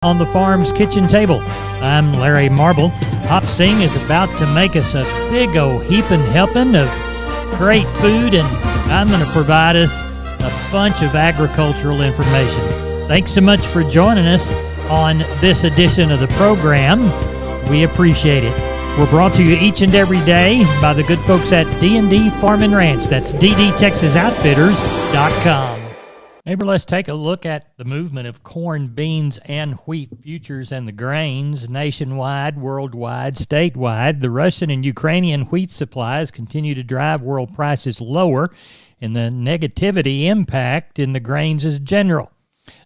On the farm's kitchen table. I'm Larry Marble. Hop Sing is about to make us a big old heaping helping of great food, and I'm going to provide us a bunch of agricultural information. Thanks so much for joining us on this edition of the program. We appreciate it. We're brought to you each and every day by the good folks at D&D Farm and Ranch. That's ddtexasoutfitters.com. Neighbor, let's take a look at the movement of corn, beans, and wheat futures and the grains nationwide, worldwide, statewide. The Russian and Ukrainian wheat supplies continue to drive world prices lower, and the negativity impact in the grains is general.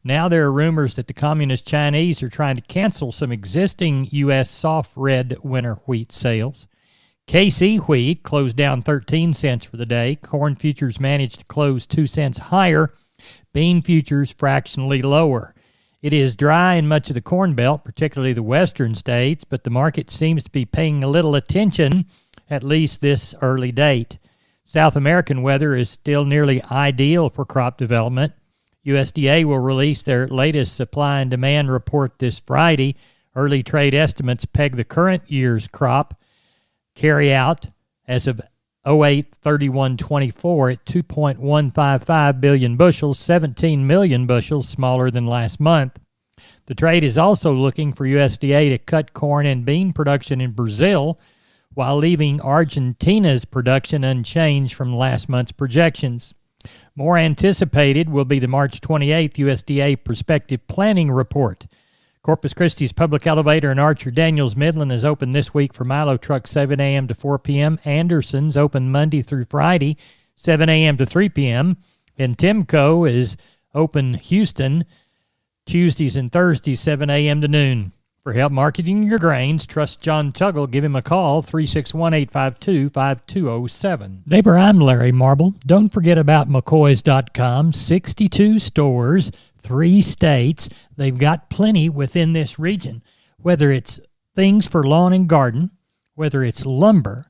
Now there are rumors that the communist Chinese are trying to cancel some existing U.S. soft red winter wheat sales. KC wheat closed down 13 cents for the day. Corn futures managed to close 2 cents higher. Bean futures fractionally lower. It is dry in much of the Corn Belt, particularly the western states, but the market seems to be paying a little attention, at least this early date. South American weather is still nearly ideal for crop development. USDA will release their latest supply and demand report this Friday. Early trade estimates peg the current year's crop carry out as of 08/31/24 at 2.155 billion bushels, 17 million bushels smaller than last month. The trade is also looking for USDA to cut corn and bean production in Brazil while leaving Argentina's production unchanged from last month's projections. More anticipated will be the March 28th USDA Prospective Planning Report. Corpus Christi's Public Elevator in Archer Daniels Midland is open this week for Milo Truck 7 a.m. to 4 p.m. Anderson's open Monday through Friday, 7 a.m. to 3 p.m. And Timco is open Houston Tuesdays and Thursdays, 7 a.m. to noon. For help marketing your grains, trust John Tuggle. Give him a call, 361-852-5207. Neighbor, I'm Larry Marble. Don't forget about McCoys.com. 62 stores, 3 states. They've got plenty within this region. Whether it's things for lawn and garden, whether it's lumber,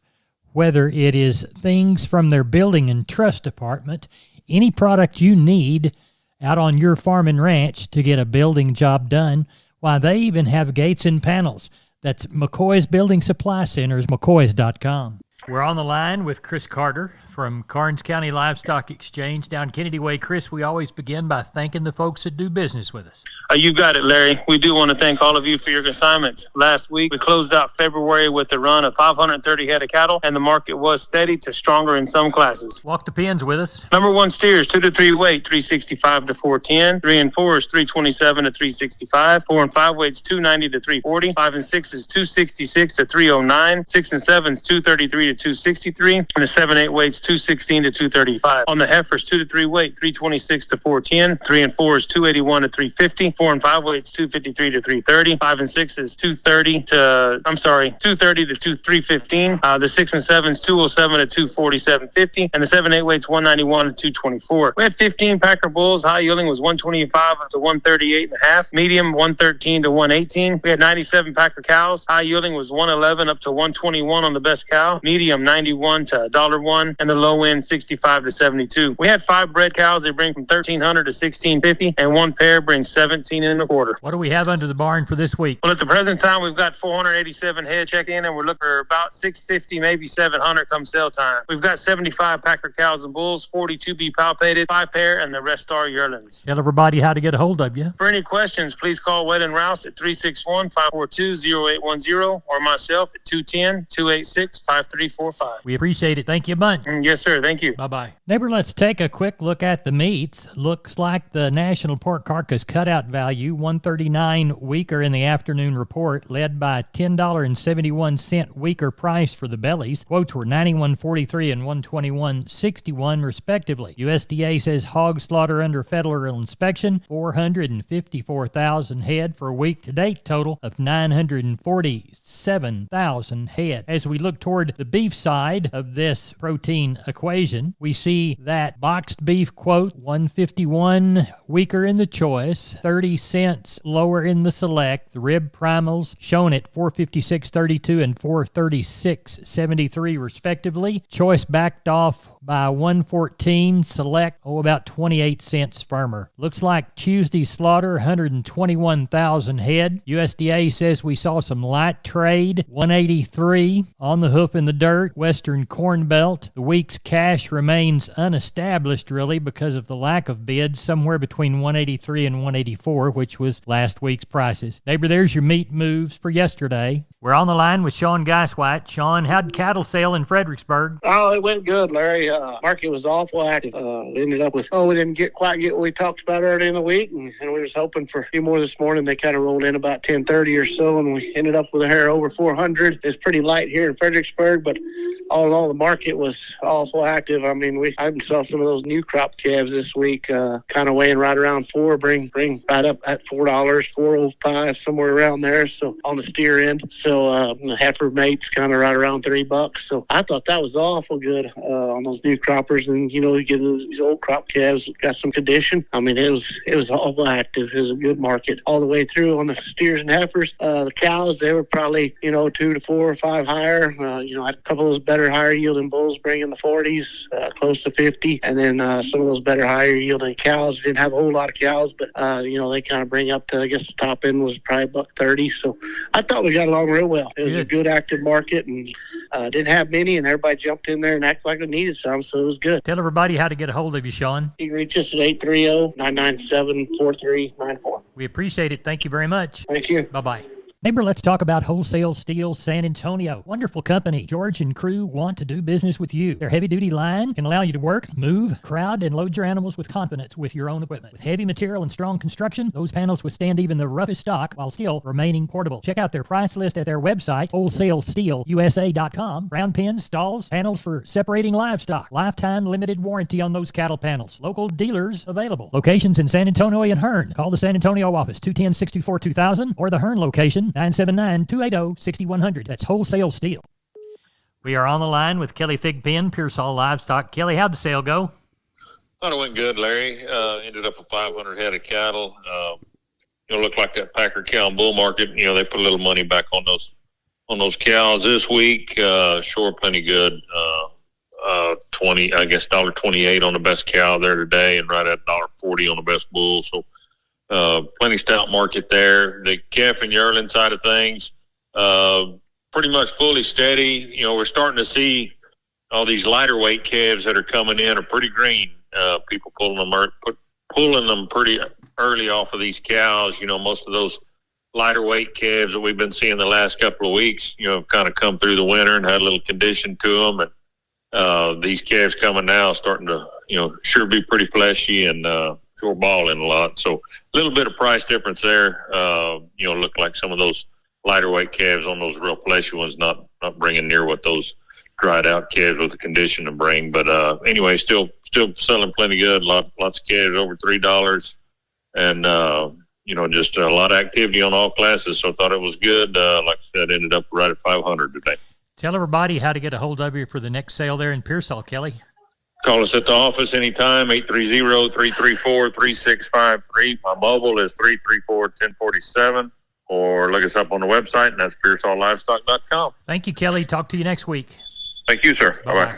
whether it is things from their building and trust department, any product you need out on your farm and ranch to get a building job done, why, they even have gates and panels. That's McCoy's Building Supply Centers, McCoys.com. We're on the line with Chris Carter from Karnes County Livestock Exchange down Kennedy Way. Chris, we always begin by thanking the folks that do business with us. You got it, Larry. We do want to thank all of you for your consignments. Last week, we closed out February with a run of 530 head of cattle, and the market was steady to stronger in some classes. Walk the pins with us. Number 1 steers, 2 to 3 weight, 365 to 410. 3 and 4 is 327 to 365. 4 and 5 weights, 290 to 340. 5 and 6 is 266 to 309. 6 and 7 is 233 to 263. And the 7-8 weights, 216 to 235. On the heifers, 2 to 3 weight, 326 to 410. 3 and 4 is 281 to 350. 4 and 5 weights, 253 to 330. 5 and 6 is 230 to 315. The 6 and 7 is 207 to 247.50. And the 7-8 weights, 191 to 224. We had 15 Packer bulls. High yielding was 125 up to 138.5. Medium, 113 to 118. We had 97 Packer cows. High yielding was 111 up to 121 on the best cow. Medium, 91 to $1.01. And the low end, 65 to 72. We had 5 bred cows. They bring from 1,300 to 1,650. And 1 pair brings 17 and a quarter. What do we have under the barn for this week? Well, at the present time, we've got 487 head checked in, and we're looking for about 650, maybe 700 come sale time. We've got 75 Packer cows and bulls, 42 be palpated, 5 pair, and the rest are yearlings. Tell everybody how to get a hold of you. For any questions, please call Wade and Rouse at 361-542-0810 or myself at 210-286-5345. We appreciate it. Thank you a bunch. Yes, sir. Thank you. Bye-bye. Neighbor, let's take a quick look at the meats. Looks like the National Pork Carcass Cutout Value, 139 weaker in the afternoon report, led by a $10.71 weaker price for the bellies. Quotes were 91.43 and 121.61 respectively. USDA says hog slaughter under federal inspection, 454,000 head for a week-to-date total of 947,000 head. As we look toward the beef side of this protein chicken equation. We see that boxed beef quote $151 weaker in the choice, 30 cents lower in the select. The rib primals shown at $456.32 and $436.73 respectively. Choice backed off by 114, select about 28 cents firmer. Looks like Tuesday's slaughter 121,000 head. USDA says we saw some light trade, 183 on the hoof in the dirt, Western Corn Belt. The week's cash remains unestablished really because of the lack of bids, somewhere between 183 and 184, which was last week's prices. Neighbor, there's your meat moves for yesterday. We're on the line with Sean Geiswhite. Sean, how'd cattle sale in Fredericksburg? Oh, it went good, Larry. Market was awful active. We ended up with, we didn't quite get what we talked about early in the week, and we was hoping for a few more this morning. They kind of rolled in about 10:30 or so, and we ended up with a hair over 400. It's pretty light here in Fredericksburg, but all in all, the market was awful active. I mean, I saw some of those new crop calves this week, kind of weighing right around $4, bring right up at $4, $4.05, somewhere around there. So on the steer end. So the heifer mate's kind of right around $3. So I thought that was awful good on those new croppers. And, you get these old crop calves that got some condition. I mean, it was awful active. It was a good market all the way through on the steers and heifers. The cows, they were probably, 2 to 4 or 5 higher. I had a couple of those better higher yielding bulls bringing the 40s, close to 50. And then some of those better higher yielding cows, didn't have a whole lot of cows, but, they kind of bring up to, I guess the top end was probably $130. So I thought we got along real well. It was a good active market, and didn't have many, and everybody jumped in there and acted like they needed some, so it was good. Tell everybody how to get a hold of you, Sean. You can reach us at 830-997-4394. We appreciate it. Thank you very much. Thank you. Bye-bye. Neighbor, let's talk about Wholesale Steel San Antonio. Wonderful company. George and crew want to do business with you. Their heavy-duty line can allow you to work, move, crowd, and load your animals with confidence with your own equipment. With heavy material and strong construction, those panels withstand even the roughest stock while still remaining portable. Check out their price list at their website, wholesalesteelusa.com. Round pins, stalls, panels for separating livestock. Lifetime limited warranty on those cattle panels. Local dealers available. Locations in San Antonio and Hearn. Call the San Antonio office, 210-64-2000, or the Hearn location, 979-280-6100. That's Wholesale Steel. We are on the line with Kelly Thigpen, Pearsall Livestock. Kelly, how'd the sale go? Thought it went good, Larry. Ended up with 500 head of cattle. Looked like that Packer cow and bull market. They put a little money back on those cows this week. Sure, plenty good. $1.28 on the best cow there today, and right at $1.40 on the best bull. So. Plenty stout market there. The calf and yearling side of things, pretty much fully steady. We're starting to see all these lighter weight calves that are coming in are pretty green. People pulling them pretty early off of these cows. Most of those lighter weight calves that we've been seeing the last couple of weeks, have kind of come through the winter and had a little condition to them. And these calves coming now starting to, sure be pretty fleshy and sure balling a lot. So a little bit of price difference there. Look like some of those lighter weight calves on those real fleshy ones not bringing near what those dried out calves with the condition to bring. But anyway, still selling plenty good. Lots of calves over $3, and just a lot of activity on all classes. So I thought it was good. Like I said, ended up right at 500 today. Tell everybody how to get a hold of you for the next sale there in Pearsall, Kelly. Call us at the office anytime, 830-334-3653. My mobile is 334-1047, or look us up on the website, and that's PearsallLivestock.com. Thank you, Kelly. Talk to you next week. Thank you, sir. Bye-bye.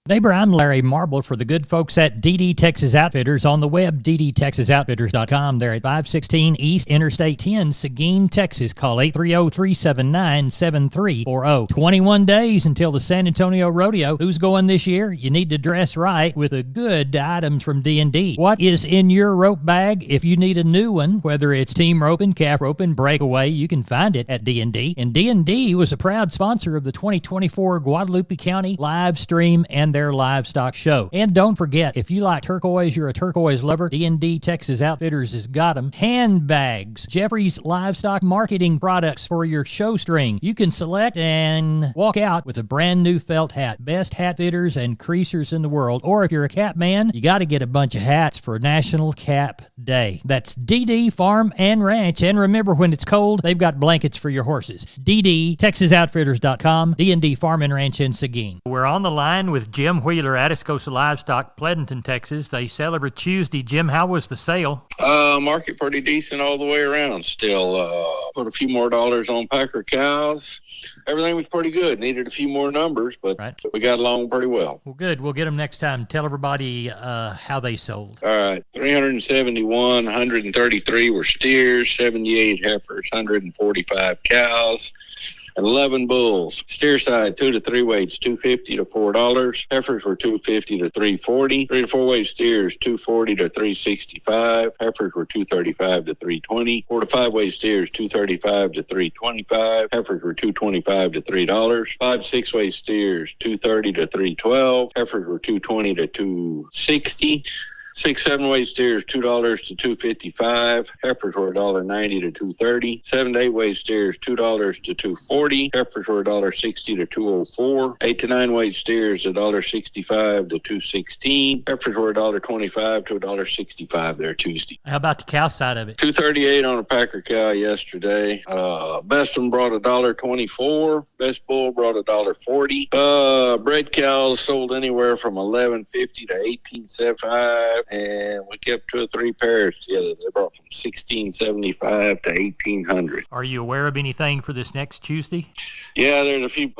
Neighbor, I'm Larry Marble for the good folks at DD Texas Outfitters on the web, ddtexasoutfitters.com. They're at 516 East Interstate 10, Seguin, Texas. Call 830-379-7340. 21 days until the San Antonio Rodeo. Who's going this year? You need to dress right with the good items from D&D. What is in your rope bag? If you need a new one, whether it's team roping, calf roping, breakaway, you can find it at D&D. And D&D was a proud sponsor of the 2024 Guadalupe County live stream and their livestock show. And don't forget, if you like turquoise, you're a turquoise lover, D&D Texas Outfitters has got them. Handbags, Jeffrey's Livestock Marketing products for your show string. You can select and walk out with a brand new felt hat. Best hat fitters and creasers in the world. Or if you're a cap man, you got to get a bunch of hats for National Cap Day. That's DD Farm and Ranch. And remember, when it's cold, they've got blankets for your horses. DD TexasOutfitters.com, D&D Farm and Ranch in Seguin. We're on the line with Jim Jim Wheeler, Atascosa Livestock, Pleasanton, Texas. They sell every Tuesday. Jim, how was the sale? Market pretty decent all the way around. Still put a few more dollars on Packer cows. Everything was pretty good. Needed a few more numbers, but we got along pretty well. Well, good. We'll get them next time. Tell everybody how they sold. All right. 371, 133 were steers, 78 heifers, 145 cows, and 11 bulls. Steer side, 2 to 3 weights, $2.50 to $4. Heifers were $2.50 to $3.40. 3 to 4 weight steers, $2.40 to $3.65. Heifers were $2.35 to $3.20. 4 to 5 weight steers, $2.35 to $3.25. Heifers were $2.25 to $3. 5 to 6 weight steers, $2.30 to $3.12. Heifers were $2.20 to $2.60. 6, 7 weight steers, $2 to $2.55. Heifers were $1.90 to $2.30. 7 to 8 weight steers, $2 to $2.40. Heifers were $1.60 to $2.04. 8 to 9 weight steers, $1.65 to $2.16. Heifers were $1.25 to $1.65 there Tuesday. How about the cow side of it? $2.38 on a Packer cow yesterday. Best one brought $1.24. Best bull brought $1.40. Bred cows sold anywhere from $11.50 to $18.75. And we kept 2 or 3 pairs together. They brought from $16.75 to $18.00. Are you aware of anything for this next Tuesday? Yeah, there's a few,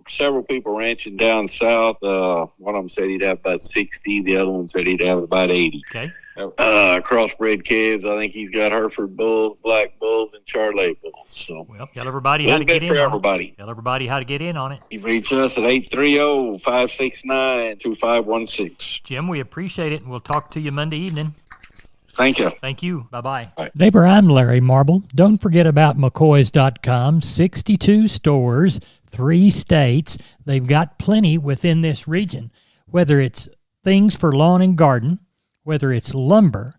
several people ranching down south. One of them said he'd have about 60. The other one said he'd have about 80. Okay. Crossbred calves. I think he's got Hereford bulls, black bulls, and Charolais bulls. So, well, tell everybody how to get in for everybody. Tell everybody how to get in on it. You reach us at 830-569-2516. Jim, we appreciate it, and we'll talk to you Monday evening. Thank you. Thank you. Bye-bye. Bye. Neighbor, I'm Larry Marble. Don't forget about McCoys.com. 62 stores, 3 states. They've got plenty within this region, whether it's things for lawn and garden, whether it's lumber,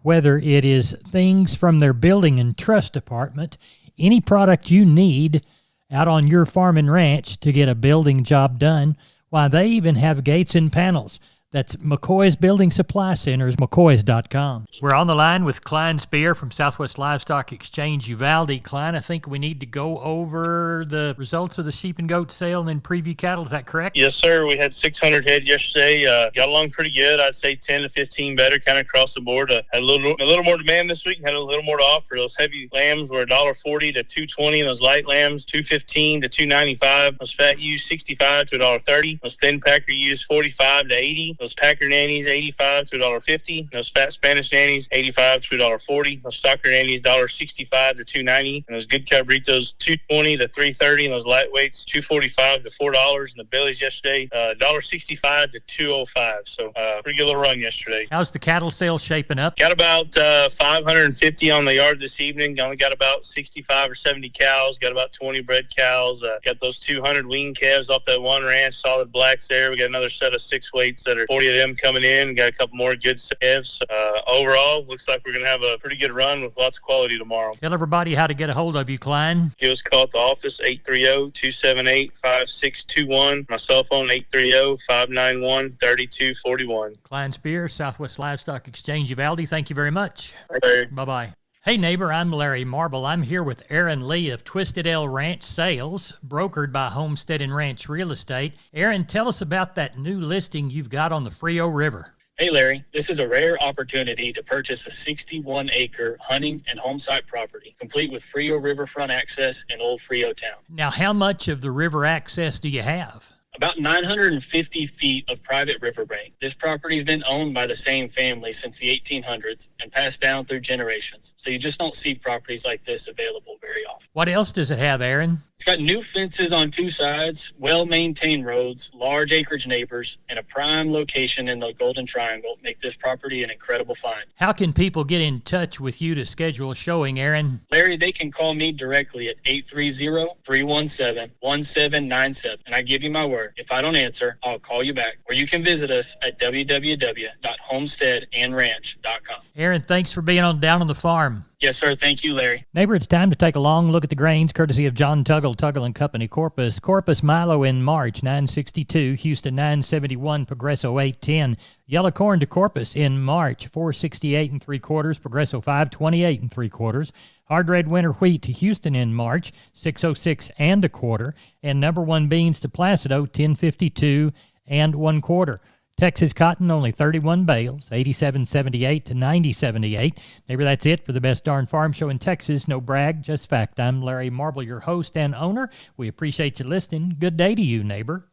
whether it is things from their building and trust department, any product you need out on your farm and ranch to get a building job done. Why, they even have gates and panels. That's McCoy's Building Supply Centers, McCoys.com. We're on the line with Klein Spear from Southwest Livestock Exchange Uvalde. Klein, I think we need to go over the results of the sheep and goat sale and then preview cattle. Is that correct? Yes, sir. We had 600 head yesterday. Got along pretty good. I'd say 10 to 15 better kind of across the board. Had a little more demand this week. Had a little more to offer. Those heavy lambs were $1.40 to $2.20. And those light lambs, $2.15 to $2.95. Those fat ewes, $65 to $1.30. Those thin packer ewes, $45 to $80. Those Packer nannies, $85 to $1.50. Those fat Spanish nannies, $85 to $1.40. Those stocker nannies, $1.65 to $2.90. And those good cabritos, $2.20 to $3.30. And those lightweights, $2.45 to $4. And the bellies yesterday, $1.65 to $2.05. So pretty good little run yesterday. How's the cattle sale shaping up? Got about 550 on the yard this evening. Only got about 65 or 70 cows. Got about 20 bred cows. Got those 200 wean calves off that one ranch, solid blacks there. We got another set of 6 weights that are 40 of them coming in. Got a couple more good calves. Overall, looks like we're going to have a pretty good run with lots of quality tomorrow. Tell everybody how to get a hold of you, Klein. Give us a call at the office, 830-278-5621. My cell phone, 830-591-3241. Klein Spear, Southwest Livestock Exchange Uvalde. Thank you very much. Larry. Bye-bye. Hey, neighbor, I'm Larry Marble. I'm here with Aaron Lee of Twisted L Ranch Sales, brokered by Homestead and Ranch Real Estate. Aaron, tell us about that new listing you've got on the Frio River. Hey, Larry. This is a rare opportunity to purchase a 61-acre hunting and home site property, complete with Frio riverfront access in Old Frio Town. Now, how much of the river access do you have? About 950 feet of private riverbank. This property has been owned by the same family since the 1800s and passed down through generations. So you just don't see properties like this available very often. What else does it have, Aaron? It's got new fences on 2 sides, well-maintained roads, large acreage neighbors, and a prime location in the Golden Triangle make this property an incredible find. How can people get in touch with you to schedule a showing, Aaron? Larry, they can call me directly at 830-317-1797, and I give you my word. If I don't answer, I'll call you back. Or you can visit us at www.homesteadandranch.com. Aaron, thanks for being down on the farm. Yes, sir. Thank you, Larry. Neighbor, it's time to take a long look at the grains, courtesy of John Tuggle, Tuggle & Company, Corpus. Corpus Milo in March, 962. Houston, 971. Progresso, 810. Yellow corn to Corpus in March, 468 3/4. Progresso, 528 3/4. Hard red winter wheat to Houston in March, 606 1/4. And number 1 beans to Placido, 1052 and 1/4. Texas cotton, only 31 bales, 87.78 to 90.78. Neighbor, that's it for the Best Darn Farm Show in Texas. No brag, just fact. I'm Larry Marble, your host and owner. We appreciate you listening. Good day to you, neighbor.